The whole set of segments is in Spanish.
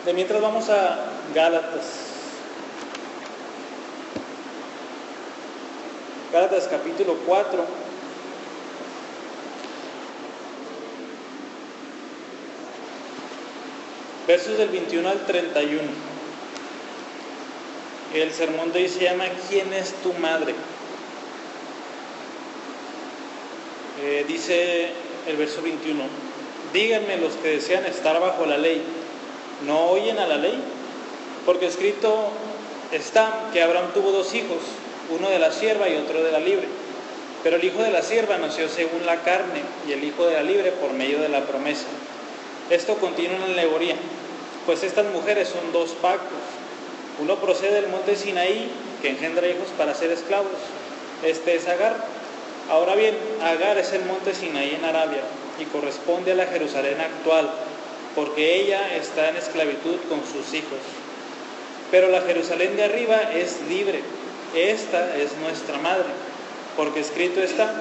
De mientras vamos a Gálatas. Gálatas capítulo 4. Versos del 21 al 31. El sermón de hoy se llama ¿Quién es tu madre? Dice el verso 21: díganme los que desean estar bajo la ley, ¿no oyen a la ley? Porque escrito está que Abraham tuvo dos hijos, uno de la sierva y otro de la libre. Pero el hijo de la sierva nació según la carne, y el hijo de la libre por medio de la promesa. Esto contiene una alegoría, pues estas mujeres son dos pactos. Uno procede del monte Sinaí, que engendra hijos para ser esclavos. Este es Agar. Ahora bien, Agar es el monte Sinaí en Arabia, y corresponde a la Jerusalén actual, porque ella está en esclavitud con sus hijos. Pero la Jerusalén de arriba es libre. Esta es nuestra madre, porque escrito está: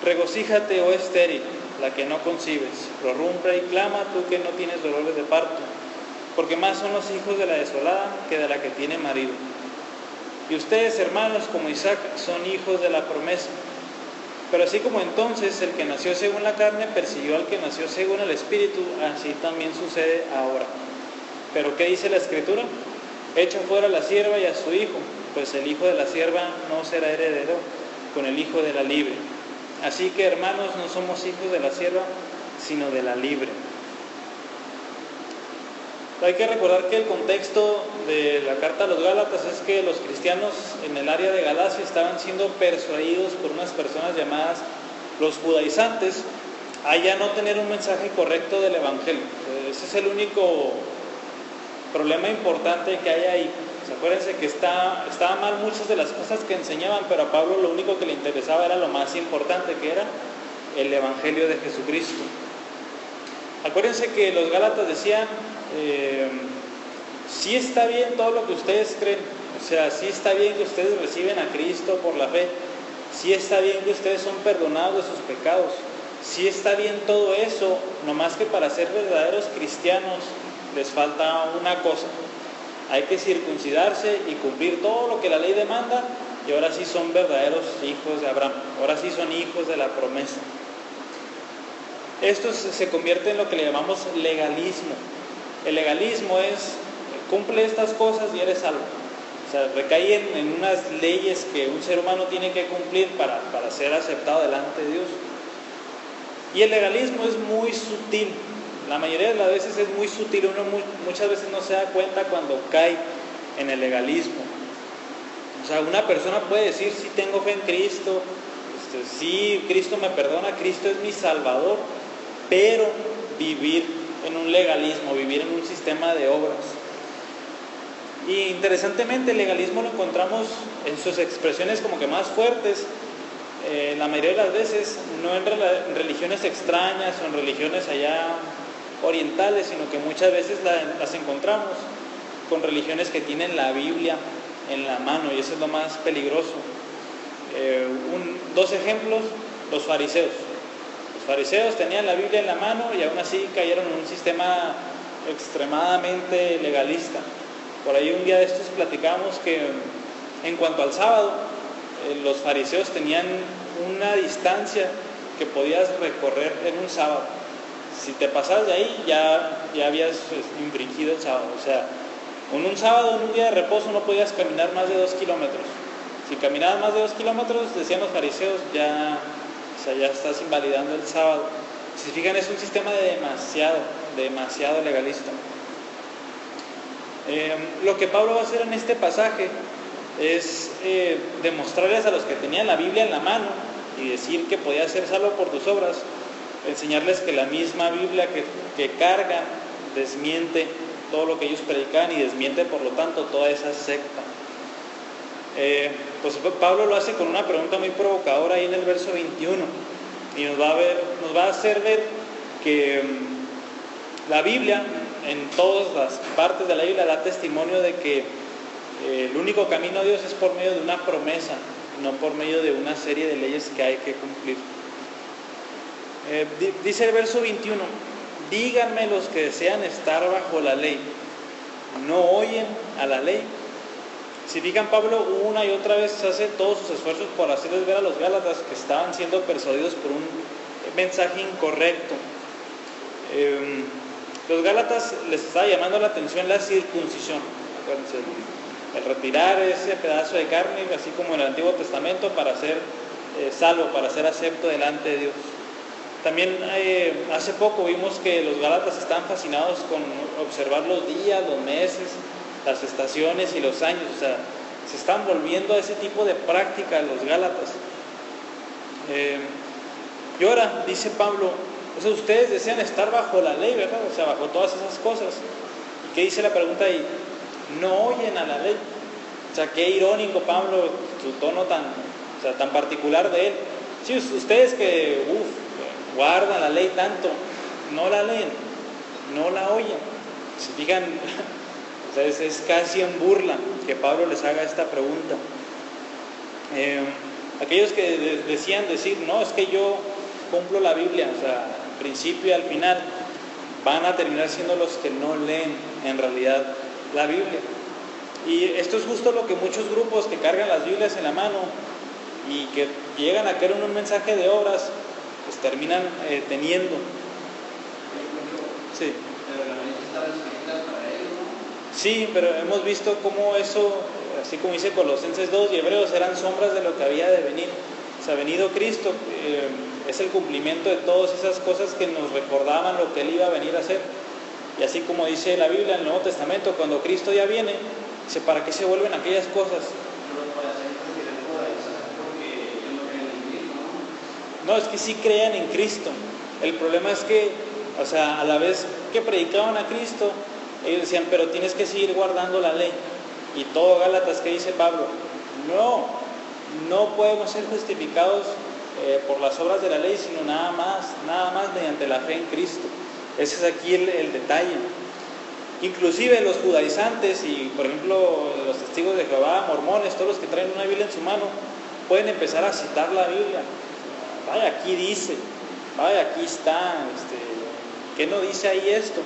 regocíjate, oh estéril, la que no concibes, prorrumpe y clama, tú que no tienes dolores de parto, porque más son los hijos de la desolada que de la que tiene marido. Y ustedes, hermanos, como Isaac, son hijos de la promesa. Pero así como entonces el que nació según la carne persiguió al que nació según el Espíritu, así también sucede ahora. ¿Pero qué dice la Escritura? Echa fuera a la sierva y a su hijo, pues el hijo de la sierva no será heredero con el hijo de la libre. Así que, hermanos, no somos hijos de la sierva, sino de la libre. Hay que recordar que el contexto de la carta a los Gálatas es que los cristianos en el área de Galacia estaban siendo persuadidos por unas personas llamadas los judaizantes a ya no tener un mensaje correcto del Evangelio. Ese es el único problema importante que hay ahí. Acuérdense que estaba mal muchas de las cosas que enseñaban, pero a Pablo lo único que le interesaba era lo más importante, que era el Evangelio de Jesucristo. Acuérdense que los Gálatas decían, sí está bien todo lo que ustedes creen, o sea, sí está bien que ustedes reciben a Cristo por la fe, sí está bien que ustedes son perdonados de sus pecados, sí está bien todo eso, nomás que para ser verdaderos cristianos les falta una cosa: hay que circuncidarse y cumplir todo lo que la ley demanda, y ahora sí son verdaderos hijos de Abraham, ahora sí son hijos de la promesa. Esto se convierte en lo que le llamamos legalismo. El legalismo es: cumple estas cosas y eres salvo. O sea, recae en unas leyes que un ser humano tiene que cumplir para ser aceptado delante de Dios. Y el legalismo es muy sutil. La mayoría de las veces es muy sutil. Uno muchas veces no se da cuenta cuando cae en el legalismo. O sea, una persona puede decir: sí tengo fe en Cristo, sí, Cristo me perdona, Cristo es mi Salvador, pero vivir en un legalismo, vivir en un sistema de obras. Y interesantemente el legalismo lo encontramos en sus expresiones como que más fuertes, la mayoría de las veces no en religiones extrañas o en religiones allá orientales, sino que muchas veces las encontramos con religiones que tienen la Biblia en la mano, y eso es lo más peligroso. Dos ejemplos: los fariseos. Los fariseos tenían la Biblia en la mano y aún así cayeron en un sistema extremadamente legalista. Por ahí un día de estos platicamos que en cuanto al sábado, los fariseos tenían una distancia que podías recorrer en un sábado. Si te pasabas de ahí, ya habías infringido el sábado. O sea, en un sábado, en un día de reposo, no podías caminar más de 2 kilómetros. Si caminabas más de 2 kilómetros, decían los fariseos, ya estás invalidando el sábado. Si se fijan, es un sistema demasiado legalista. Lo que Pablo va a hacer en este pasaje es demostrarles a los que tenían la Biblia en la mano y decir que podía ser salvo por tus obras, enseñarles que la misma Biblia que cargan desmiente todo lo que ellos predican y desmiente por lo tanto toda esa secta. Pues Pablo lo hace con una pregunta muy provocadora ahí en el verso 21, y nos va a hacer ver que la Biblia, en todas las partes de la Biblia, da testimonio de que el único camino a Dios es por medio de una promesa, no por medio de una serie de leyes que hay que cumplir. Dice el verso 21: díganme los que desean estar bajo la ley, ¿no oyen a la ley? Si fijan, Pablo una y otra vez hace todos sus esfuerzos por hacerles ver a los gálatas que estaban siendo persuadidos por un mensaje incorrecto. Los gálatas les estaba llamando la atención la circuncisión. Acuérdense, el retirar ese pedazo de carne, así como en el Antiguo Testamento, para ser salvo, para ser acepto delante de Dios. También hace poco vimos que los gálatas están fascinados con observar los días, los meses, las estaciones y los años. O sea, se están volviendo a ese tipo de práctica los gálatas. Y ahora, dice Pablo, o sea, ustedes desean estar bajo la ley, ¿verdad? O sea, bajo todas esas cosas. ¿Y qué dice la pregunta ahí? No oyen a la ley. O sea, qué irónico, Pablo, su tono tan particular de él. Sí, ustedes que guardan la ley tanto, no la leen, no la oyen. Si fijan, o sea, es casi en burla que Pablo les haga esta pregunta. Aquellos que decían decir, no, es que yo cumplo la Biblia, o sea, al principio y al final, van a terminar siendo los que no leen en realidad la Biblia. Y esto es justo lo que muchos grupos que cargan las Biblias en la mano y que llegan a querer un mensaje de obras, pues terminan teniendo. Sí. Sí, pero hemos visto cómo eso, así como dice Colosenses 2 y Hebreos, eran sombras de lo que había de venir. O sea, venido Cristo, es el cumplimiento de todas esas cosas que nos recordaban lo que Él iba a venir a hacer. Y así como dice la Biblia en el Nuevo Testamento, cuando Cristo ya viene, dice, ¿para qué se vuelven aquellas cosas? No, es que sí crean en Cristo. El problema es que, o sea, a la vez que predicaban a Cristo, ellos decían, pero tienes que seguir guardando la ley. Y todo Gálatas, ¿qué dice Pablo? No podemos ser justificados por las obras de la ley, sino nada más mediante la fe en Cristo. Ese es aquí el detalle. Inclusive los judaizantes y, por ejemplo, los testigos de Jehová, mormones, todos los que traen una Biblia en su mano, pueden empezar a citar la Biblia. Vaya, aquí dice, vaya, aquí está, ¿qué no dice ahí esto?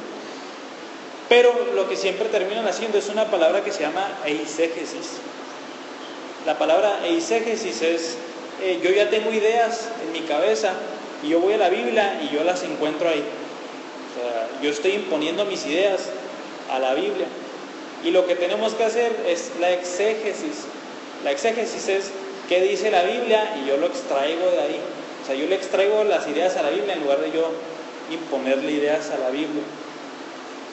Pero lo que siempre terminan haciendo es una palabra que se llama eisegesis. La palabra eisegesis es, yo ya tengo ideas en mi cabeza y yo voy a la Biblia y yo las encuentro ahí. O sea, yo estoy imponiendo mis ideas a la Biblia. Y lo que tenemos que hacer es la exégesis. La exégesis es qué dice la Biblia y yo lo extraigo de ahí. O sea, yo le extraigo las ideas a la Biblia en lugar de yo imponerle ideas a la Biblia.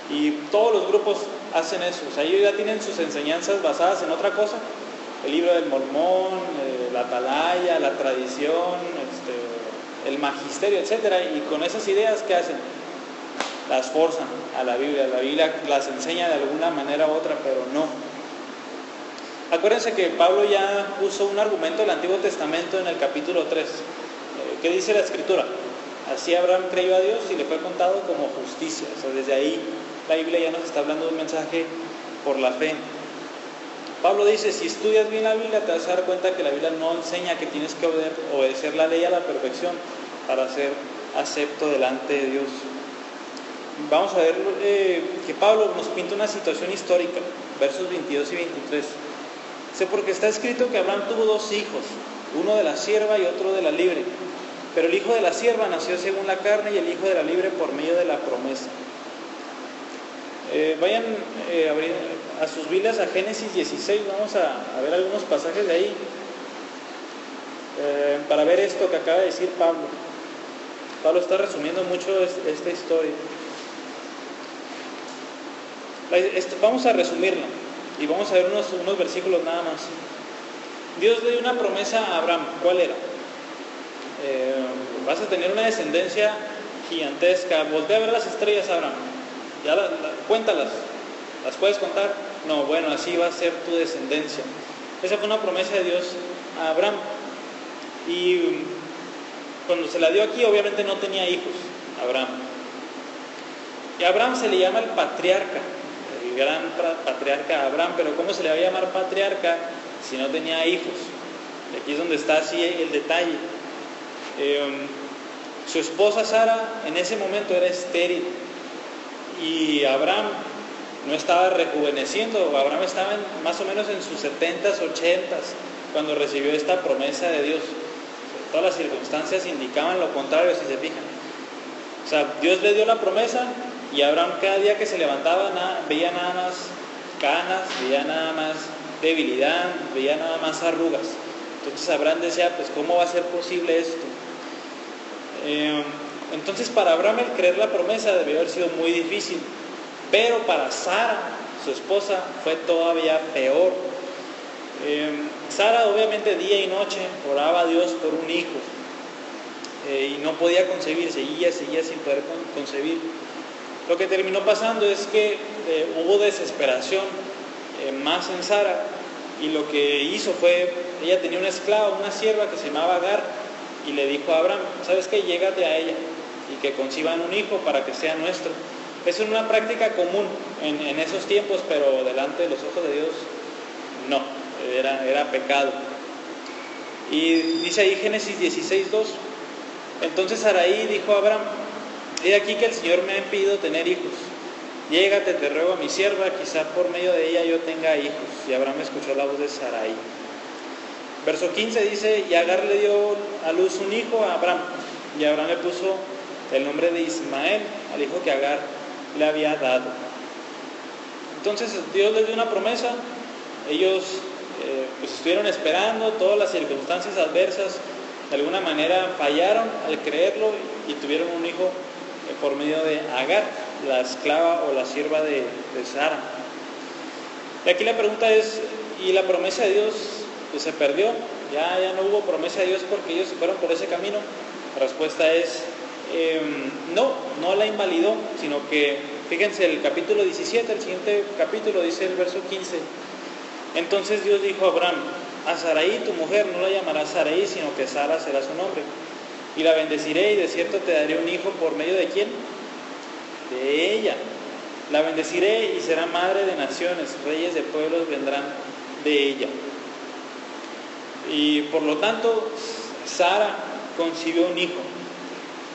Y todos los grupos hacen eso. O sea, ellos ya tienen sus enseñanzas basadas en otra cosa. El libro del Mormón, la Atalaya, la tradición, el magisterio, etcétera. Y con esas ideas, ¿qué hacen? Las forzan a la Biblia. La Biblia las enseña de alguna manera u otra, pero no. Acuérdense que Pablo ya puso un argumento del Antiguo Testamento en el capítulo 3. ¿Qué dice la Escritura? Así Abraham creyó a Dios y le fue contado como justicia. O sea, desde ahí la Biblia ya nos está hablando de un mensaje por la fe. Pablo dice, si estudias bien la Biblia te vas a dar cuenta que la Biblia no enseña que tienes que obedecer la ley a la perfección para ser acepto delante de Dios. Vamos a ver que Pablo nos pinta una situación histórica, versos 22 y 23. Dice, porque está escrito que Abraham tuvo dos hijos, uno de la sierva y otro de la libre. Pero el hijo de la sierva nació según la carne y el hijo de la libre por medio de la promesa. Vayan a abrir a sus Biblias a Génesis 16, vamos a ver algunos pasajes de ahí para ver esto que acaba de decir Pablo. Pablo está resumiendo mucho esta historia. Vamos a resumirla y vamos a ver unos versículos nada más. Dios le dio una promesa a Abraham. ¿Cuál era? Vas a tener una descendencia gigantesca. Voltea a ver las estrellas, Abraham. Cuéntalas. ¿Las puedes contar? No, bueno, así va a ser tu descendencia. Esa fue una promesa de Dios a Abraham. Y cuando se la dio aquí, obviamente no tenía hijos, Abraham. Y a Abraham se le llama el patriarca, el gran patriarca Abraham. Pero ¿cómo se le va a llamar patriarca si no tenía hijos? Y aquí es donde está así el detalle. Su esposa Sara en ese momento era estéril. y Abraham no estaba rejuveneciendo, Abraham estaba más o menos en sus 70s, 80s, cuando recibió esta promesa de Dios. Todas las circunstancias indicaban lo contrario, si se fijan. O sea, Dios le dio la promesa y Abraham cada día que se levantaba veía nada más canas, veía nada más debilidad, veía nada más arrugas. Entonces Abraham decía, pues ¿cómo va a ser posible esto? Entonces para Abraham el creer la promesa debió haber sido muy difícil, pero para Sara, su esposa, fue todavía peor. Sara obviamente día y noche oraba a Dios por un hijo y no podía concebir, seguía sin poder concebir. Lo que terminó pasando es que hubo desesperación más en Sara, y lo que hizo fue, ella tenía una esclava, una sierva que se llamaba Agar, y le dijo a Abraham, ¿sabes qué? Llégate a ella y que conciban un hijo para que sea nuestro. Eso es una práctica común en esos tiempos, pero delante de los ojos de Dios no, era pecado. Y dice ahí Génesis 16:2, entonces Sarai dijo a Abraham, he aquí que el Señor me ha impedido tener hijos, llégate, te ruego a mi sierva, quizá por medio de ella yo tenga hijos. Y Abraham escuchó la voz de Sarai. Verso 15 dice, y Agar le dio a luz un hijo a Abraham, y Abraham le puso el nombre de Ismael al hijo que Agar le había dado. Entonces Dios les dio una promesa, ellos pues estuvieron esperando, todas las circunstancias adversas de alguna manera fallaron al creerlo y tuvieron un hijo por medio de Agar, la esclava o la sierva de Sara. Y aquí la pregunta es, ¿y la promesa de Dios pues se perdió? Ya no hubo promesa de Dios porque ellos se fueron por ese camino. La respuesta es no la invalidó, sino que, fíjense, el capítulo 17, el siguiente capítulo, dice el verso 15, entonces Dios dijo a Abraham, a Sarai tu mujer no la llamarás Sarai, sino que Sara será su nombre, y la bendeciré, y de cierto te daré un hijo por medio de ¿quién? De ella. La bendeciré y será madre de naciones, reyes de pueblos vendrán de ella. Y por lo tanto Sara concibió un hijo,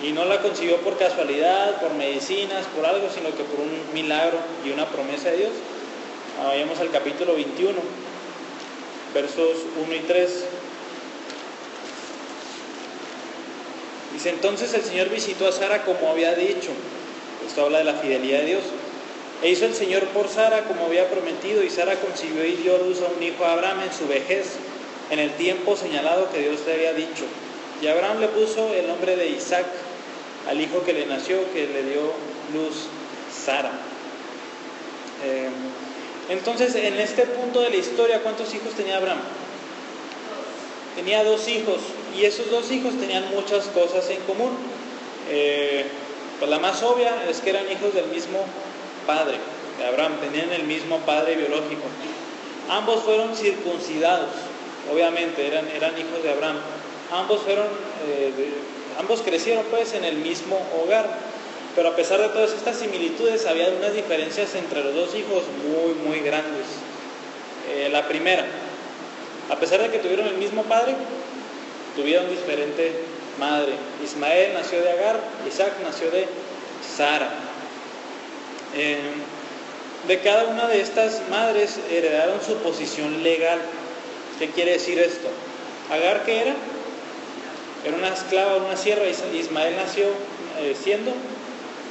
y no la concibió por casualidad, por medicinas, por algo, sino que por un milagro y una promesa de Dios. Vayamos al capítulo 21, versos 1 y 3. Dice, entonces el Señor visitó a Sara como había dicho. Esto habla de la fidelidad de Dios. E hizo el Señor por Sara como había prometido, y Sara concibió y dio a luz a un hijo a Abraham en su vejez, en el tiempo señalado que Dios le había dicho. Y Abraham le puso el nombre de Isaac al hijo que le nació, que le dio luz Sara. Entonces, en este punto de la historia, ¿cuántos hijos tenía Abraham? Tenía 2 hijos, y esos 2 hijos tenían muchas cosas en común. Pues la más obvia es que eran hijos del mismo padre de Abraham, tenían el mismo padre biológico. Ambos fueron circuncidados, obviamente eran hijos de Abraham. Ambos crecieron pues en el mismo hogar, pero a pesar de todas estas similitudes había unas diferencias entre los 2 hijos muy grandes. La primera, a pesar de que tuvieron el mismo padre, tuvieron diferente madre. Ismael nació de Agar, Isaac nació de Sara. De cada una de estas madres heredaron su posición legal. ¿Qué quiere decir esto? Agar, ¿qué era? Era una esclava, una sierva. Ismael nació siendo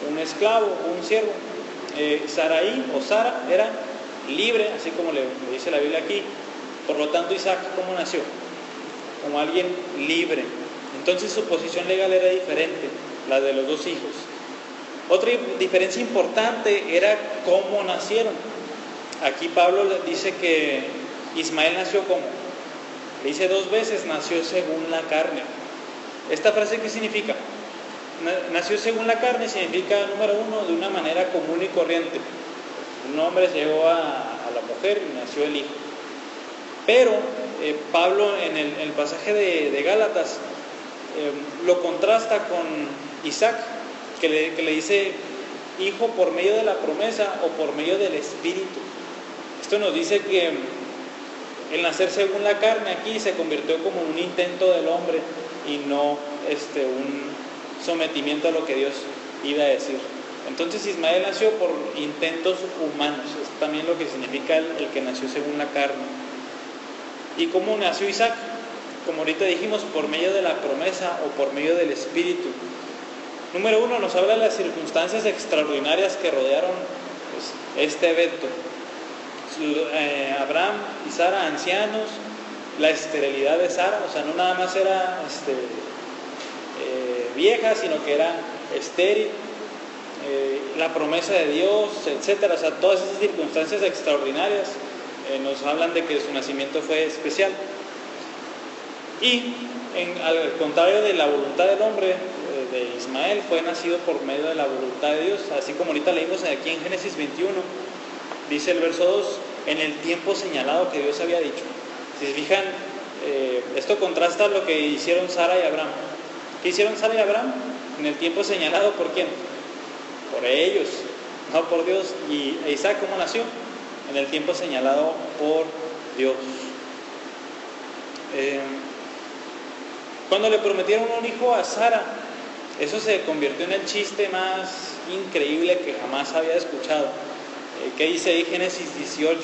un esclavo, un siervo. Sarai o Sara era libre, así como le dice la Biblia aquí. Por lo tanto, Isaac, ¿cómo nació? Como alguien libre. Entonces su posición legal era diferente, la de los 2 hijos. Otra diferencia importante era cómo nacieron. Aquí Pablo dice que Ismael nació como, le dice 2 veces, nació según la carne. ¿Esta frase qué significa? Nació según la carne significa, número 1, de una manera común y corriente. Un hombre llegó a la mujer y nació el hijo. Pero Pablo en el pasaje de Gálatas lo contrasta con Isaac, que le dice hijo por medio de la promesa o por medio del Espíritu. Esto nos dice que el nacer según la carne aquí se convirtió como en un intento del hombre y no un sometimiento a lo que Dios iba a decir. Entonces Ismael nació por intentos humanos, es también lo que significa el que nació según la carne. ¿Y cómo nació Isaac? Como ahorita dijimos, por medio de la promesa o por medio del Espíritu. Número 1, nos habla de las circunstancias extraordinarias que rodearon pues, este evento. Abraham y Sara, ancianos, la esterilidad de Sara, o sea, no nada más era vieja, sino que era estéril, la promesa de Dios, etcétera. O sea, todas esas circunstancias extraordinarias nos hablan de que su nacimiento fue especial. Y al contrario de la voluntad del hombre, de Ismael, fue nacido por medio de la voluntad de Dios, así como ahorita leímos aquí en Génesis 21, dice el verso 2, en el tiempo señalado que Dios había dicho. Si se fijan, esto contrasta lo que hicieron Sara y Abraham. ¿Qué hicieron Sara y Abraham? En el tiempo señalado, ¿por quién? Por ellos, no por Dios. ¿Y Isaac cómo nació? En el tiempo señalado por Dios. Cuando le prometieron un hijo a Sara, eso se convirtió en el chiste más increíble que jamás había escuchado. ¿Qué dice ahí Génesis 18?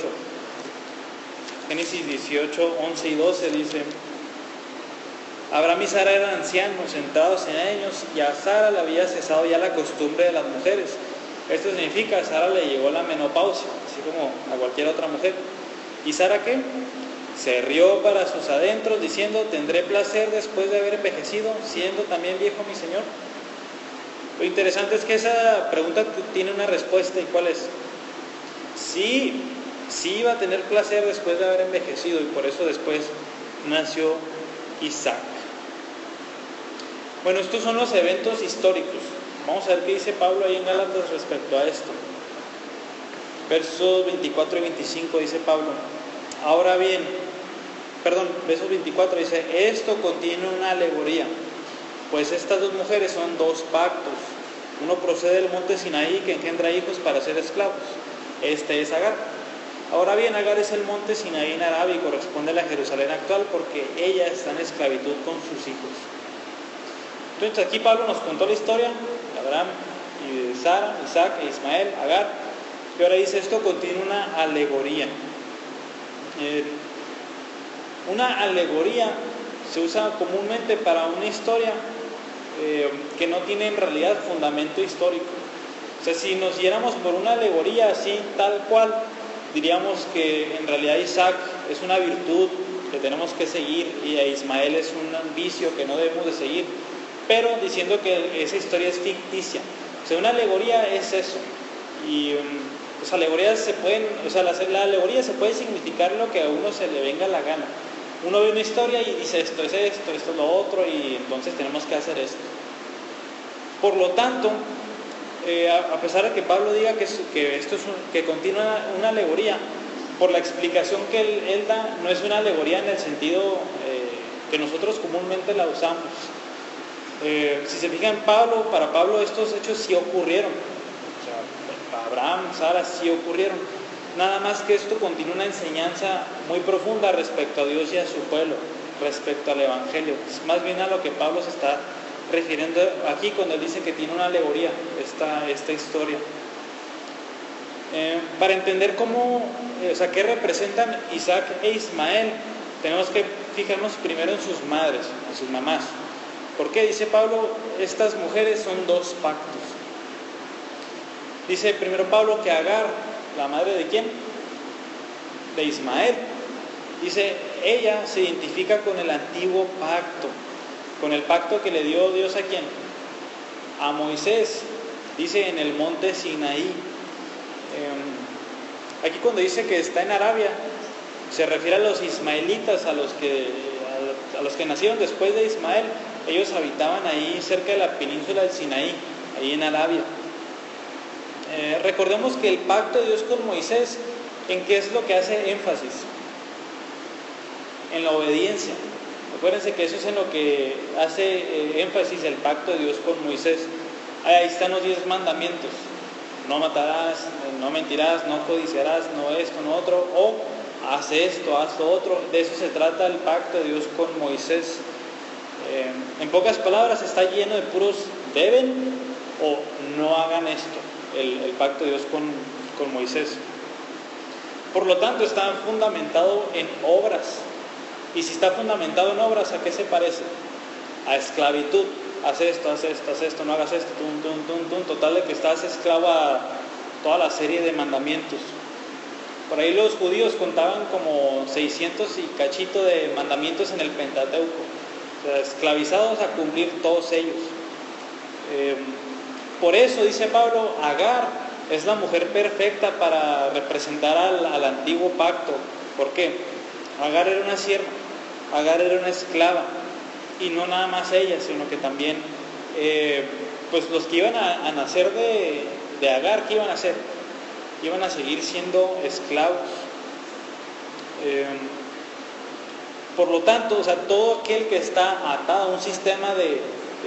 Génesis 18, 11 y 12 dice: Abraham y Sara eran ancianos, entrados en años, y a Sara le había cesado ya la costumbre de las mujeres. Esto significa, a Sara le llegó la menopausia, así como a cualquier otra mujer. ¿Y Sara qué? Se rió para sus adentros, diciendo: ¿tendré placer después de haber envejecido, siendo también viejo mi Señor? Lo interesante es que esa pregunta tiene una respuesta, ¿y cuál es? Sí iba a tener placer después de haber envejecido, y por eso después nació Isaac. Bueno, estos son los eventos históricos. Vamos a ver qué dice Pablo ahí en Gálatas respecto a esto. Versos 24 y 25 dice Pablo: versos 24 dice: esto contiene una alegoría, pues estas dos mujeres son dos pactos. Uno procede del monte Sinaí, que engendra hijos para ser esclavos. Este es Agar. Ahora bien, Agar es el monte Sinaí en Arabia y corresponde a la Jerusalén actual, porque ella está en esclavitud con sus hijos. Entonces aquí Pablo nos contó la historia de Abraham y de Sara, Isaac e Ismael, Agar, y ahora dice: esto contiene una alegoría. Una alegoría se usa comúnmente para una historia que no tiene en realidad fundamento histórico. O sea, si nos guiáramos por una alegoría así, tal cual, diríamos que en realidad Isaac es una virtud que tenemos que seguir y a Ismael es un vicio que no debemos de seguir, pero diciendo que esa historia es ficticia. O sea, una alegoría es eso. Y pues alegorías se pueden, o sea, la alegoría se puede significar lo que a uno se le venga la gana. Uno ve una historia y dice: esto es esto, esto es lo otro, y entonces tenemos que hacer esto. Por lo tanto, a pesar de que Pablo diga que contiene una alegoría, por la explicación que él da, no es una alegoría en el sentido que nosotros comúnmente la usamos. Si se fijan, para Pablo estos hechos sí ocurrieron. O sea, para Abraham, Sara sí ocurrieron. Nada más que esto contiene una enseñanza muy profunda respecto a Dios y a su pueblo, respecto al Evangelio. Es más bien a lo que Pablo se está refiriendo aquí cuando él dice que tiene una alegoría esta historia. Para entender qué representan Isaac e Ismael, tenemos que fijarnos primero en sus madres, en sus mamás. ¿Por qué? Dice Pablo, estas mujeres son dos pactos. Dice primero Pablo que Agar, ¿la madre de quién? De Ismael. Dice, ella se identifica con el antiguo pacto, con el pacto que le dio Dios ¿a quién? A Moisés. Dice en el monte Sinaí. Aquí cuando dice que está en Arabia, se refiere a los ismaelitas, a los que nacieron después de Ismael. Ellos habitaban ahí cerca de la península del Sinaí, ahí en Arabia. Recordemos que el pacto de Dios con Moisés, ¿en qué es lo que hace énfasis? En la obediencia. Acuérdense que eso es en lo que hace énfasis el pacto de Dios con Moisés. Ahí están los 10 mandamientos: no matarás, no mentirás, no codiciarás, no esto, no otro, o haz esto, haz lo otro. De eso se trata el pacto de Dios con Moisés. En pocas palabras, está lleno de puros deben o no hagan esto. el pacto de Dios con Moisés. Por lo tanto, está fundamentado en obras. Y si está fundamentado en obras, ¿a qué se parece? A esclavitud. Haz esto, no hagas esto, total de que estás esclavo a toda la serie de mandamientos. Por ahí los judíos contaban como 600 y cachito de mandamientos en el Pentateuco. O sea, esclavizados a cumplir todos ellos. Por eso, dice Pablo, Agar es la mujer perfecta para representar al antiguo pacto. ¿Por qué? Agar era una sierva, Agar era una esclava, y no nada más ella, sino que también pues los que iban a nacer de Agar, ¿qué iban a hacer? Iban a seguir siendo esclavos. Por lo tanto, o sea, todo aquel que está atado a un sistema de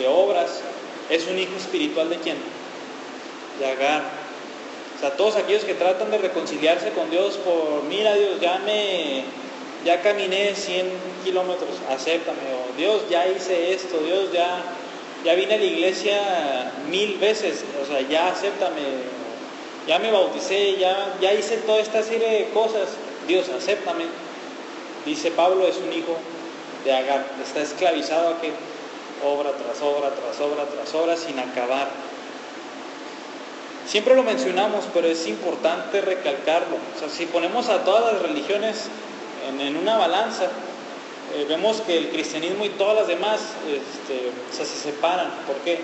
obras es un hijo espiritual ¿de quién? De Agar. O sea, todos aquellos que tratan de reconciliarse con Dios por, mira Dios, ya caminé 100 kilómetros, acéptame, o Dios, ya hice esto, Dios, ya vine a la iglesia 1000 veces, o sea, ya acéptame, ya me bauticé, ya hice toda esta serie de cosas, Dios, acéptame. Dice Pablo, es un hijo de Agar, está esclavizado a que obra tras obra, tras obra, tras obra, sin acabar. Siempre lo mencionamos, pero es importante recalcarlo. O sea, si ponemos a todas las religiones en una balanza, vemos que el cristianismo y todas las demás o sea, se separan. ¿Por qué?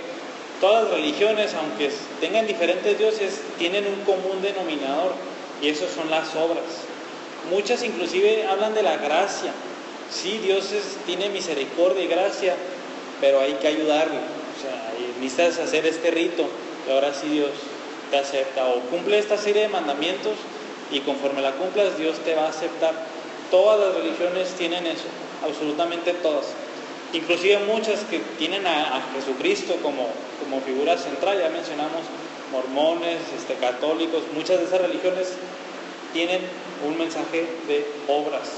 Todas las religiones, aunque tengan diferentes dioses, tienen un común denominador, y eso son las obras. Muchas inclusive hablan de la gracia. Sí, Dios tiene misericordia y gracia, pero hay que ayudarle. O sea, necesitas hacer este rito, y ahora sí Dios te acepta, o cumple esta serie de mandamientos, y conforme la cumplas, Dios te va a aceptar. Todas las religiones tienen eso, absolutamente todas. Inclusive muchas que tienen a Jesucristo como figura central, ya mencionamos mormones, católicos, muchas de esas religiones tienen un mensaje de obras.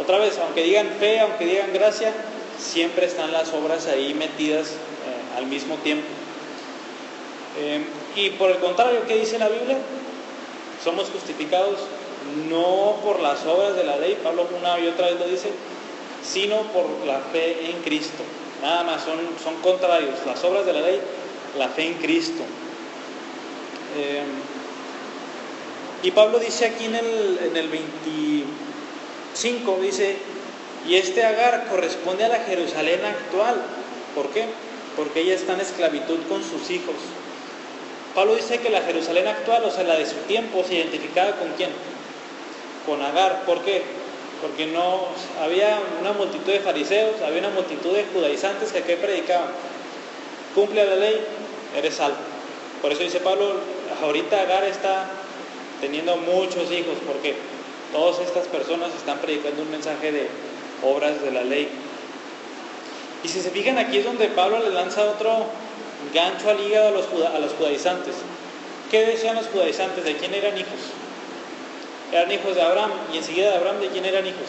Otra vez, aunque digan fe, aunque digan gracia, siempre están las obras ahí metidas al mismo tiempo. Y por el contrario, ¿qué dice la Biblia? Somos justificados no por las obras de la ley, Pablo una y otra vez lo dice, sino por la fe en Cristo. Nada más, son contrarios, las obras de la ley, la fe en Cristo. Y Pablo dice aquí en el 25, dice, y Agar corresponde a la Jerusalén actual. ¿Por qué? Porque ella está en esclavitud con sus hijos. Pablo dice que la Jerusalén actual, o sea, la de su tiempo, se identificaba ¿con quién? Con Agar. ¿Por qué? Porque no había una multitud de fariseos, había una multitud de judaizantes que predicaban: cumple la ley, eres salvo. Por eso dice Pablo, ahorita Agar está teniendo muchos hijos, porque todas estas personas están predicando un mensaje de obras de la ley. Y si se fijan, aquí es donde Pablo le lanza otro gancho al hígado a los judaizantes. ¿Qué decían los judaizantes? ¿De quién eran hijos? Eran hijos de Abraham. Y enseguida de Abraham, ¿de quién eran hijos?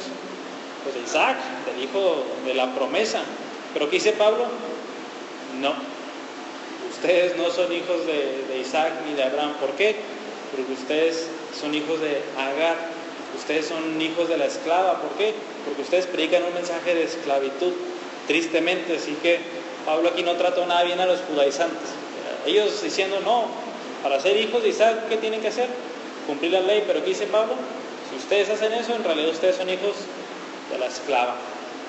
Pues de Isaac, del hijo de la promesa. ¿Pero qué dice Pablo? No, ustedes no son hijos de Isaac ni de Abraham. ¿Por qué? Porque ustedes son hijos de Agar. Ustedes son hijos de la esclava. ¿Por qué? Porque ustedes predican un mensaje de esclavitud, tristemente. Así que Pablo aquí no trató nada bien a los judaizantes. Ellos diciendo, no, para ser hijos de Isaac, ¿qué tienen que hacer? Cumplir la ley. Pero ¿qué dice Pablo? Si ustedes hacen eso, en realidad ustedes son hijos de la esclava,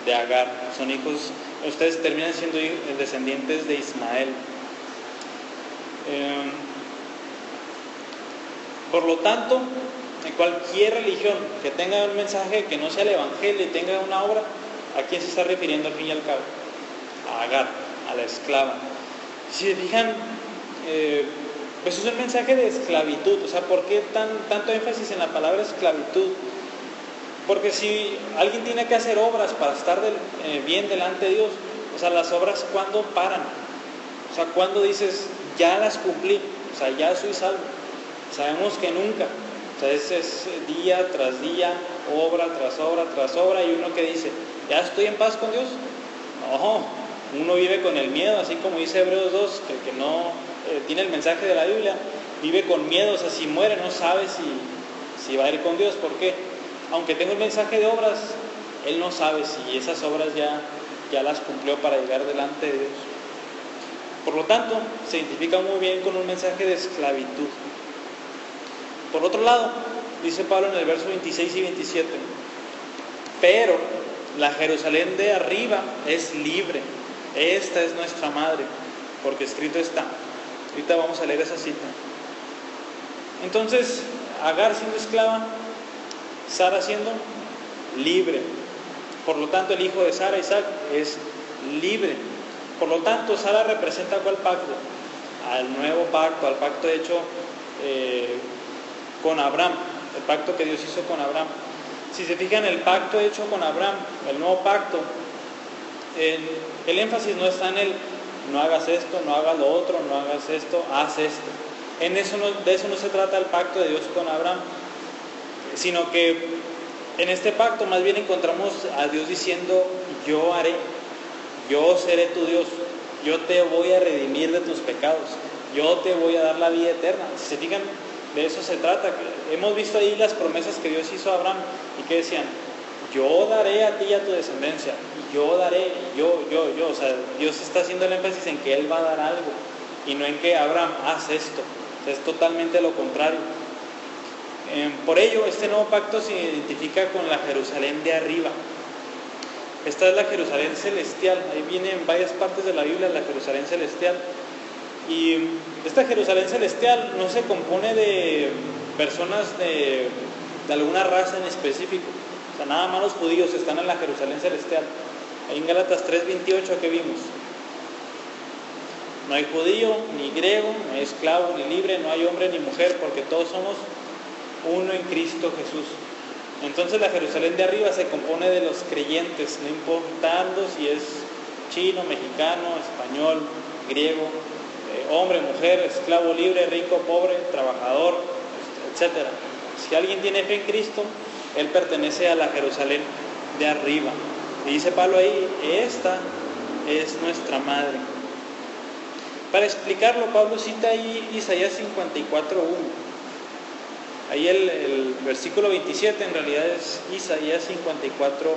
de Agar. Son hijos, ustedes terminan siendo descendientes de Ismael. Por lo tanto, en cualquier religión que tenga un mensaje que no sea el evangelio y tenga una obra, ¿a quién se está refiriendo al fin y al cabo? A Agar, a la esclava. Si se fijan, pues es un mensaje de esclavitud. O sea, ¿por qué tanto énfasis en la palabra esclavitud? Porque si alguien tiene que hacer obras para estar bien delante de Dios, o sea, las obras, ¿cuándo paran? O sea, ¿cuándo dices, ya las cumplí? O sea, ya soy salvo. Sabemos que nunca. O sea, es día tras día, obra tras obra tras obra, y uno que dice, ¿ya estoy en paz con Dios? No, uno vive con el miedo, así como dice Hebreos 2, que no tiene el mensaje de la Biblia, vive con miedo, o sea, si muere no sabe si va a ir con Dios. ¿Por qué? Aunque tenga un mensaje de obras, él no sabe si esas obras ya las cumplió para llegar delante de Dios. Por lo tanto, se identifica muy bien con un mensaje de esclavitud. Por otro lado, dice Pablo en el verso 26 y 27, pero la Jerusalén de arriba es libre, esta es nuestra madre, porque escrito está. Ahorita vamos a leer esa cita. Entonces, Agar siendo esclava, Sara siendo libre. Por lo tanto, el hijo de Sara, Isaac, es libre. Por lo tanto, Sara representa ¿cuál pacto? Al nuevo pacto, al pacto hecho con Abraham, el pacto que Dios hizo con Abraham. Si se fijan, el pacto hecho con Abraham, el nuevo pacto, el énfasis no está en el no hagas esto, no hagas lo otro, no hagas esto, haz esto. De eso no se trata el pacto de Dios con Abraham, sino que en este pacto más bien encontramos a Dios diciendo: yo haré, yo seré tu Dios, yo te voy a redimir de tus pecados, yo te voy a dar la vida eterna. Si se fijan, de eso se trata. Hemos visto ahí las promesas que Dios hizo a Abraham y que decían: yo daré a ti y a tu descendencia, y yo daré, yo. O sea, Dios está haciendo el énfasis en que Él va a dar algo y no en que Abraham haz esto. O sea, es totalmente lo contrario. Por ello, este nuevo pacto se identifica con la Jerusalén de arriba. Esta es la Jerusalén celestial. Ahí viene en varias partes de la Biblia la Jerusalén celestial. Y esta Jerusalén celestial no se compone de personas de alguna raza en específico. O sea, nada más los judíos están en la Jerusalén celestial. Ahí en Gálatas 3:28 que vimos: no hay judío, ni griego, no hay esclavo, ni libre, no hay hombre ni mujer, porque todos somos uno en Cristo Jesús. Entonces la Jerusalén de arriba se compone de los creyentes, no importando si es chino, mexicano, español, griego, hombre, mujer, esclavo, libre, rico, pobre, trabajador, etc. Si alguien tiene fe en Cristo, él pertenece a la Jerusalén de arriba. Y dice Pablo ahí: esta es nuestra madre. Para explicarlo, Pablo cita ahí Isaías 54:1. Ahí el versículo 27 en realidad es Isaías 54:1.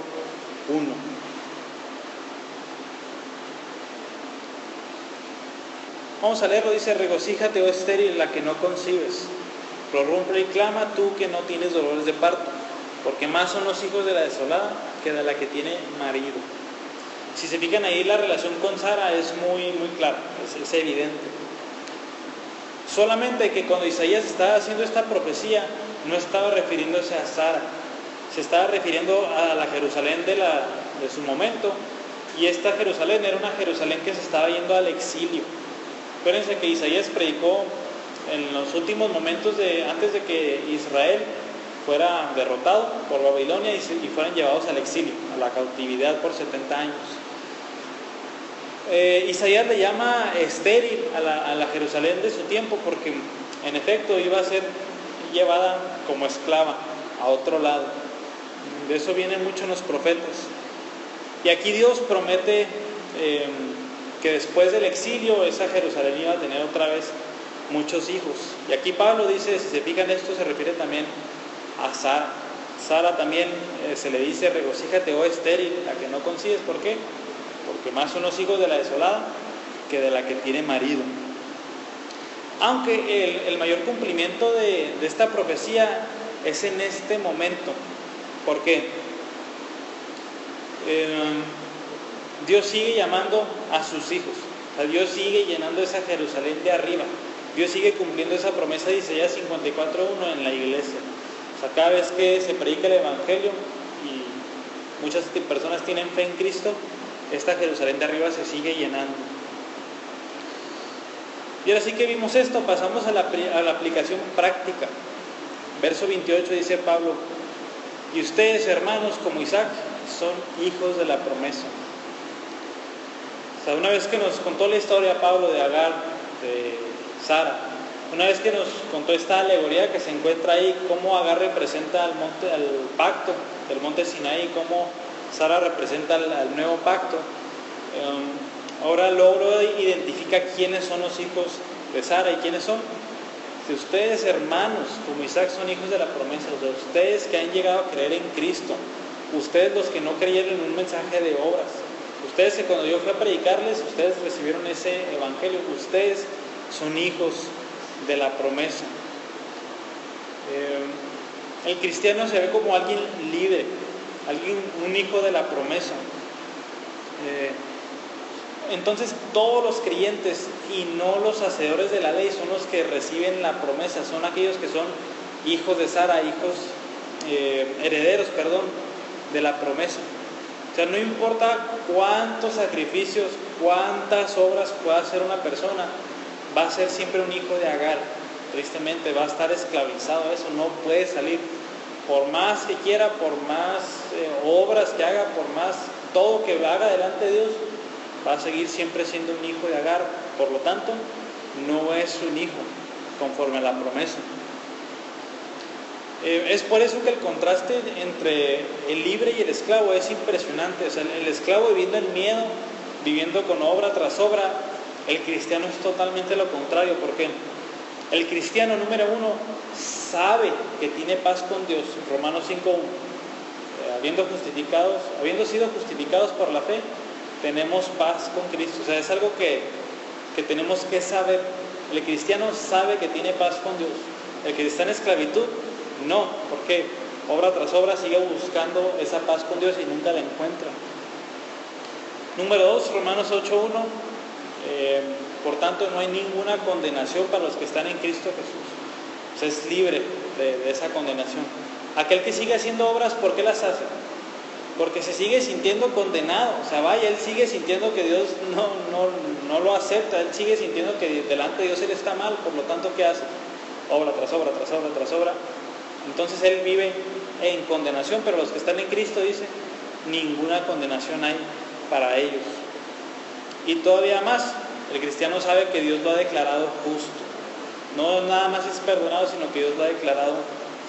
Vamos a leerlo. Dice: regocíjate, oh estéril, la que no concibes, prorrumpe y clama tú que no tienes dolores de parto, porque más son los hijos de la desolada que de la que tiene marido. Si se fijan ahí, la relación con Sara es muy clara, es evidente. Solamente que cuando Isaías estaba haciendo esta profecía, no estaba refiriéndose a Sara, se estaba refiriendo a la Jerusalén de su momento, y esta Jerusalén era una Jerusalén que se estaba yendo al exilio. Acuérdense que Isaías predicó en los últimos momentos antes de que Israel fuera derrotado por Babilonia y fueran llevados al exilio, a la cautividad por 70 años. Isaías le llama estéril a la Jerusalén de su tiempo, porque en efecto iba a ser llevada como esclava a otro lado. De eso vienen muchos los profetas. Y aquí Dios promete que después del exilio esa Jerusalén iba a tener otra vez muchos hijos. Y aquí Pablo dice, si se fijan, esto se refiere también a Sara. Sara también se le dice: regocíjate, oh estéril, la que no concibes. ¿Por qué? Porque más son los hijos de la desolada que de la que tiene marido. Aunque el mayor cumplimiento de esta profecía es en este momento. ¿Por qué? Dios sigue llamando a sus hijos. O sea, Dios sigue llenando esa Jerusalén de arriba. Dios sigue cumpliendo esa promesa de Isaías 54:1 en la iglesia. O sea, cada vez que se predica el Evangelio y muchas personas tienen fe en Cristo, esta Jerusalén de arriba se sigue llenando. Y ahora sí que vimos esto, pasamos a la aplicación práctica. Verso 28 dice Pablo: y ustedes, hermanos, como Isaac, son hijos de la promesa. O sea, una vez que nos contó la historia Pablo de Agar, de Sara, una vez que nos contó esta alegoría que se encuentra ahí, cómo Agar representa al pacto del monte Sinaí, cómo Sara representa al nuevo pacto, ahora logro identificar quiénes son los hijos de Sara y quiénes son. Si ustedes, hermanos, como Isaac, son hijos de la promesa, o sea, ustedes que han llegado a creer en Cristo, ustedes los que no creyeron en un mensaje de obras, ustedes que cuando yo fui a predicarles, ustedes recibieron ese evangelio, ustedes son hijos de la promesa. El cristiano se ve como alguien libre, un hijo de la promesa. Entonces todos los creyentes y no los hacedores de la ley son los que reciben la promesa, son aquellos que son hijos de Sara, herederos de la promesa. O sea, no importa cuántos sacrificios, cuántas obras pueda hacer una persona, va a ser siempre un hijo de Agar. Tristemente va a estar esclavizado a eso, no puede salir. Por más que quiera, por más obras que haga, por más todo que haga delante de Dios, va a seguir siempre siendo un hijo de Agar. Por lo tanto, no es un hijo conforme a la promesa. Es por eso que el contraste entre el libre y el esclavo es impresionante. O sea, el esclavo viviendo en miedo, viviendo con obra tras obra. El cristiano es totalmente lo contrario, porque el cristiano, número uno, sabe que tiene paz con Dios. Romanos 5:1. Habiendo sido justificados por la fe, tenemos paz con Cristo. O sea, es algo que tenemos que saber. El cristiano sabe que tiene paz con Dios. El que está en esclavitud, no, porque obra tras obra sigue buscando esa paz con Dios y nunca la encuentra. Número 2, Romanos 8:1. Por tanto, no hay ninguna condenación para los que están en Cristo Jesús. O sea, es libre de esa condenación. Aquel que sigue haciendo obras, ¿por qué las hace? Porque se sigue sintiendo condenado. O sea, vaya, él sigue sintiendo que Dios no lo acepta. Él sigue sintiendo que delante de Dios él está mal. Por lo tanto, ¿qué hace? Obra tras obra, tras obra, tras obra. Entonces él vive en condenación, pero los que están en Cristo, dice, ninguna condenación hay para ellos. Y todavía más, el cristiano sabe que Dios lo ha declarado justo. No nada más es perdonado, sino que Dios lo ha declarado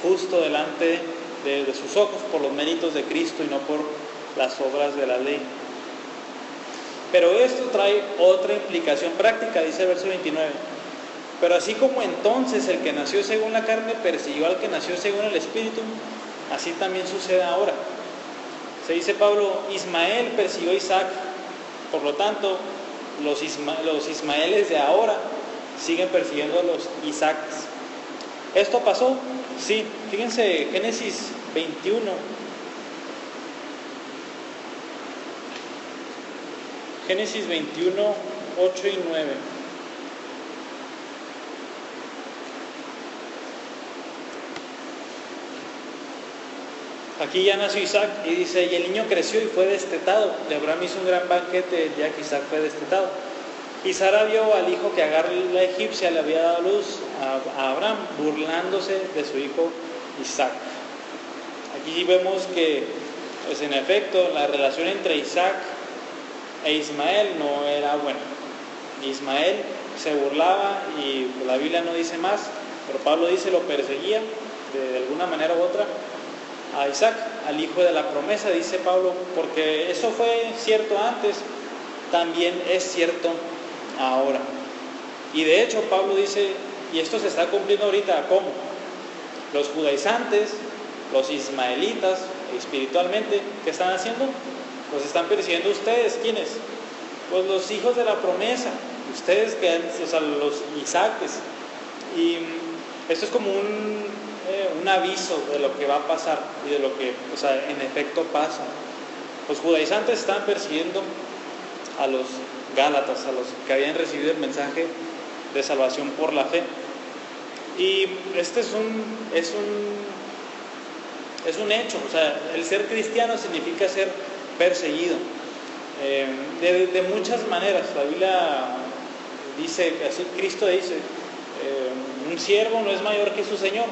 justo delante de sus ojos por los méritos de Cristo y no por las obras de la ley. Pero esto trae otra implicación práctica, dice el verso 29. Pero así como entonces el que nació según la carne persiguió al que nació según el Espíritu, así también sucede ahora. Se dice Pablo, Ismael persiguió a Isaac. Por lo tanto, los Ismaeles de ahora siguen persiguiendo a los Isaacs. ¿Esto pasó? Sí. Fíjense, Génesis 21. Génesis 21, 8 y 9. Aquí ya nació Isaac y dice, y el niño creció y fue destetado. Y Abraham hizo un gran banquete el día que Isaac fue destetado. Y Sara vio al hijo que Agar la egipcia le había dado luz a Abraham, burlándose de su hijo Isaac. Aquí vemos que, pues en efecto, la relación entre Isaac e Ismael no era buena. Ismael se burlaba y la Biblia no dice más, pero Pablo dice lo perseguía de alguna manera u otra a Isaac, al hijo de la promesa, dice Pablo, porque eso fue cierto antes, también es cierto ahora. Y de hecho Pablo dice, y esto se está cumpliendo ahorita, ¿cómo? Los judaizantes, los ismaelitas, espiritualmente, ¿qué están haciendo? Los están persiguiendo ustedes, ¿quiénes? Pues los hijos de la promesa, ustedes que o sea, los Isaques. Y esto es como un aviso de lo que va a pasar y de lo que, o sea, en efecto pasa. Los judaizantes están persiguiendo a los gálatas, a los que habían recibido el mensaje de salvación por la fe. Y este es un hecho, o sea, el ser cristiano significa ser perseguido de muchas maneras. La Biblia dice, así Cristo dice, un siervo no es mayor que su Señor.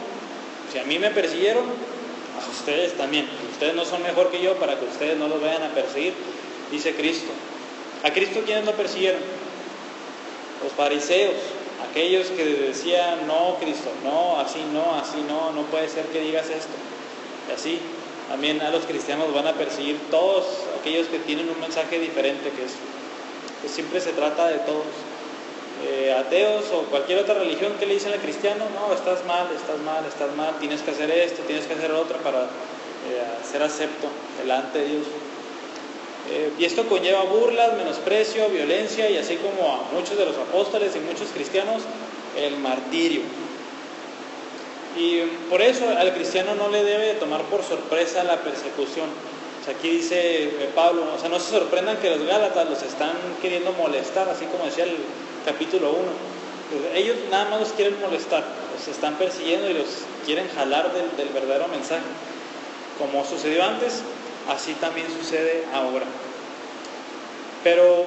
Si a mí me persiguieron, a ustedes también. Ustedes no son mejor que yo para que ustedes no los vayan a perseguir, dice Cristo. ¿A Cristo quiénes lo persiguieron? Los fariseos, aquellos que decían, no, Cristo, no, así no, no puede ser que digas esto. Y así también a los cristianos van a perseguir todos aquellos que tienen un mensaje diferente, que siempre se trata de todos. ateos o cualquier otra religión que le dicen al cristiano, no, estás mal, tienes que hacer esto, tienes que hacer lo otro para ser acepto delante de Dios. Y esto conlleva burlas, menosprecio, violencia y así como a muchos de los apóstoles y muchos cristianos, el martirio. Y por eso al cristiano no le debe tomar por sorpresa la persecución. O sea, aquí dice Pablo, o sea, no se sorprendan que los gálatas los están queriendo molestar, así como decía el capítulo 1. Ellos nada más los quieren molestar, los están persiguiendo y los quieren jalar del verdadero mensaje. Como sucedió antes, así también sucede ahora. Pero,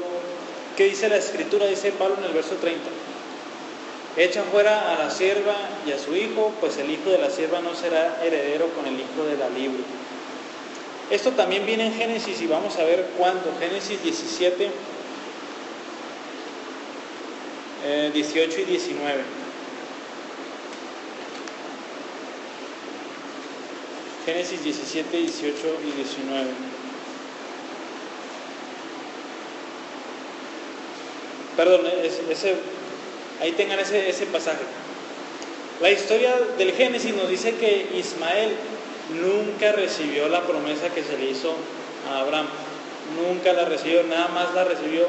¿qué dice la Escritura? Dice Pablo en el verso 30. Echa fuera a la sierva y a su hijo, pues el hijo de la sierva no será heredero con el hijo de la libre. Esto también viene en Génesis y vamos a ver cuándo. Génesis 17, 18 y 19. Génesis 17, 18 y 19. Perdón, ahí tengan ese pasaje. La historia del Génesis nos dice que Ismael nunca recibió la promesa que se le hizo a Abraham. Nunca la recibió, nada más la recibió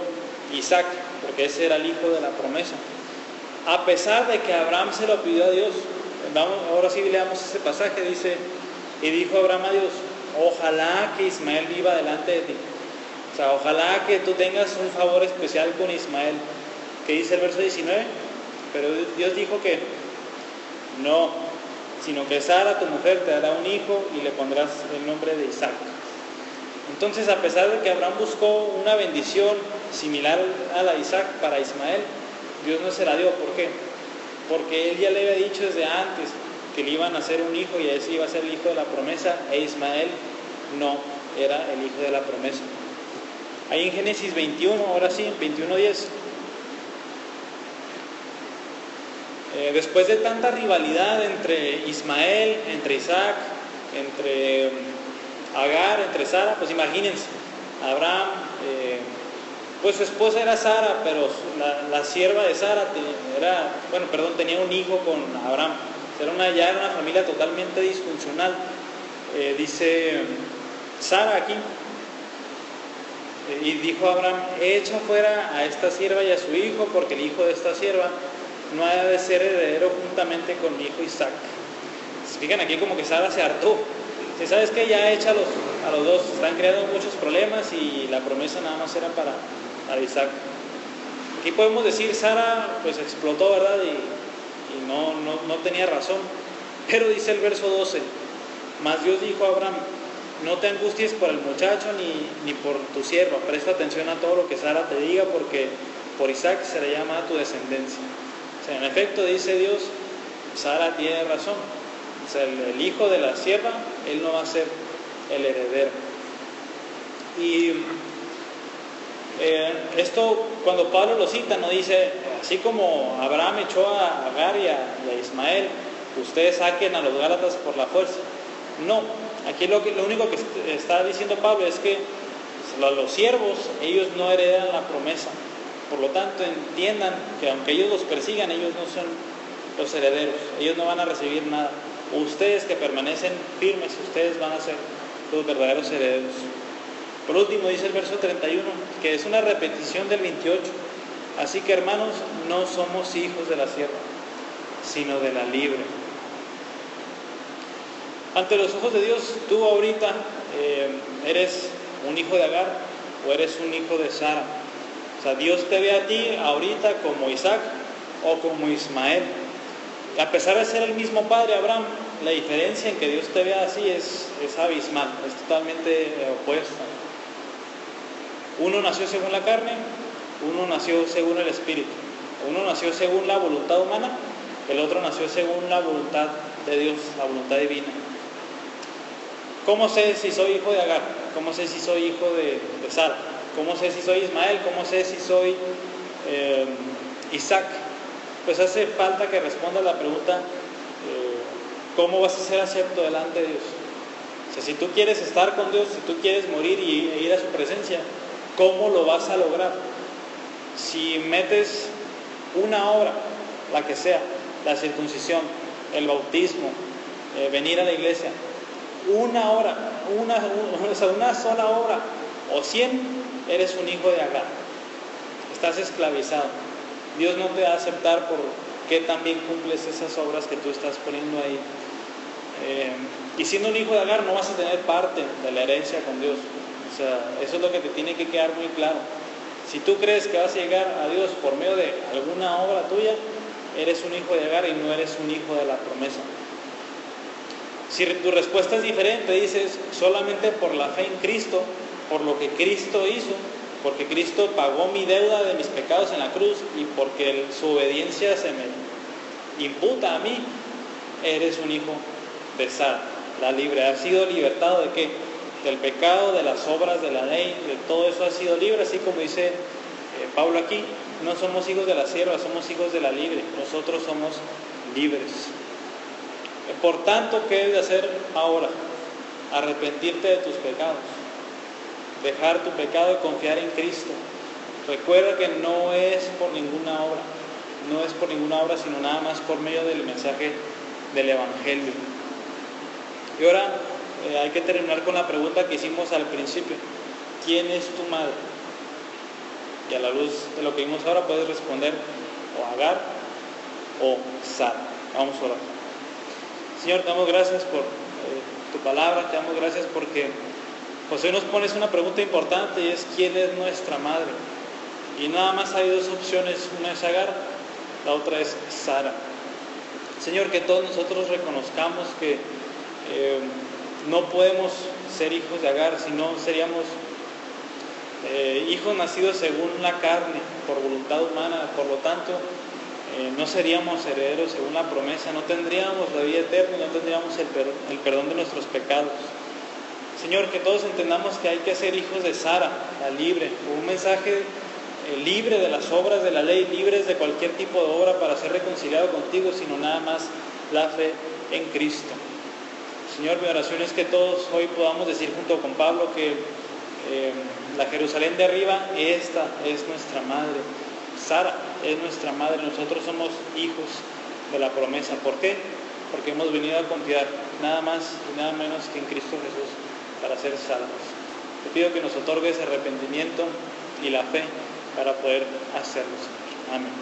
Isaac, porque ese era el hijo de la promesa. A pesar de que Abraham se lo pidió a Dios. Ahora sí leamos ese pasaje, dice: y dijo Abraham a Dios, ojalá que Ismael viva delante de ti. O sea, ojalá que tú tengas un favor especial con Ismael. ¿Qué dice el verso 19? Pero Dios dijo que no, sino que Sara, tu mujer, te dará un hijo y le pondrás el nombre de Isaac. Entonces, a pesar de que Abraham buscó una bendición similar a la de Isaac para Ismael, Dios no se la dio. ¿Por qué? Porque él ya le había dicho desde antes que le iban a hacer un hijo y ese iba a ser el hijo de la promesa, e Ismael no era el hijo de la promesa. Ahí en Génesis 21, ahora sí, 21:10. Después de tanta rivalidad entre Ismael, entre Isaac, entre Agar, entre Sara, pues imagínense, Abraham, pues su esposa era Sara, pero la sierva de Sara tenía un hijo con Abraham. Ya era una familia totalmente disfuncional. Dice Sara aquí, y dijo Abraham, echa fuera a esta sierva y a su hijo, porque el hijo de esta sierva no ha de ser heredero juntamente con mi hijo Isaac. Se fijan aquí como que Sara se hartó. Si sabes que ya echa a los dos, están creando muchos problemas y la promesa nada más era para Isaac. Aquí podemos decir Sara pues explotó, ¿verdad? Y no tenía razón. Pero dice el verso 12, mas Dios dijo a Abraham, no te angusties por el muchacho ni por tu sierva, presta atención a todo lo que Sara te diga, porque por Isaac será llamada tu descendencia. O sea, en efecto, dice Dios, Sara tiene razón. O sea, el hijo de la sierva, él no va a ser el heredero. Y esto, cuando Pablo lo cita, no dice, así como Abraham echó a Agar y a Ismael, ustedes saquen a los gálatas por la fuerza. No, aquí lo único que está diciendo Pablo es que los siervos, ellos no heredan la promesa. Por lo tanto, entiendan que aunque ellos los persigan, ellos no son los herederos, ellos no van a recibir nada. Ustedes que permanecen firmes, ustedes van a ser los verdaderos herederos. Por último, dice el verso 31, que es una repetición del 28. Así que, hermanos, no somos hijos de la sierva, sino de la libre. Ante los ojos de Dios, tú ahorita eres un hijo de Agar o eres un hijo de Sara. O sea, Dios te ve a ti ahorita como Isaac o como Ismael. A pesar de ser el mismo padre, Abraham, la diferencia en que Dios te vea así es abismal, es totalmente opuesta. Uno nació según la carne, uno nació según el Espíritu. Uno nació según la voluntad humana, el otro nació según la voluntad de Dios, la voluntad divina. ¿Cómo sé si soy hijo de Agar? ¿Cómo sé si soy hijo de Sara? ¿Cómo sé si soy Ismael? ¿Cómo sé si soy Isaac? Pues hace falta que responda la pregunta, ¿cómo vas a ser acepto delante de Dios? O sea, si tú quieres estar con Dios, si tú quieres morir e ir a su presencia, ¿cómo lo vas a lograr? Si metes una obra, la que sea, la circuncisión, el bautismo, venir a la iglesia, una obra, una sola obra, o 100, eres un hijo de Agar. Estás esclavizado. Dios no te va a aceptar por qué también cumples esas obras que tú estás poniendo ahí. Y siendo un hijo de Agar no vas a tener parte de la herencia con Dios. O sea, eso es lo que te tiene que quedar muy claro. Si tú crees que vas a llegar a Dios por medio de alguna obra tuya, eres un hijo de Agar y no eres un hijo de la promesa. Si tu respuesta es diferente, dices solamente por la fe en Cristo, por lo que Cristo hizo, porque Cristo pagó mi deuda de mis pecados en la cruz y porque su obediencia se me imputa a mí, eres un hijo de Sara, la libre. Has sido libertado ¿de qué? Del pecado, de las obras de la ley, de todo eso has sido libre, así como dice Pablo aquí, no somos hijos de la sierva, somos hijos de la libre, nosotros somos libres. Por tanto, ¿qué debes de hacer ahora? Arrepentirte de tus pecados, dejar tu pecado y confiar en Cristo. Recuerda que no es por ninguna obra, no es por ninguna obra, sino nada más por medio del mensaje del Evangelio. Y ahora hay que terminar con la pregunta que hicimos al principio: ¿quién es tu madre? Y a la luz de lo que vimos ahora puedes responder o Agar o Sara. Vamos a orar. Señor, te damos gracias por tu palabra, te damos gracias porque José nos pones una pregunta importante y es: ¿quién es nuestra madre? Y nada más hay dos opciones, una es Agar, la otra es Sara. Señor, que todos nosotros reconozcamos que no podemos ser hijos de Agar, sino seríamos hijos nacidos según la carne, por voluntad humana. Por lo tanto, no seríamos herederos según la promesa, no tendríamos la vida eterna, no tendríamos el perdón de nuestros pecados. Señor, que todos entendamos que hay que ser hijos de Sara, la libre, un mensaje libre de las obras de la ley, libres de cualquier tipo de obra para ser reconciliado contigo, sino nada más la fe en Cristo. Señor, mi oración es que todos hoy podamos decir junto con Pablo que la Jerusalén de arriba, esta es nuestra madre. Sara es nuestra madre, nosotros somos hijos de la promesa. ¿Por qué? Porque hemos venido a confiar nada más y nada menos que en Cristo Jesús para ser salvos. Te pido que nos otorgues arrepentimiento y la fe para poder hacerlo, Señor. Amén.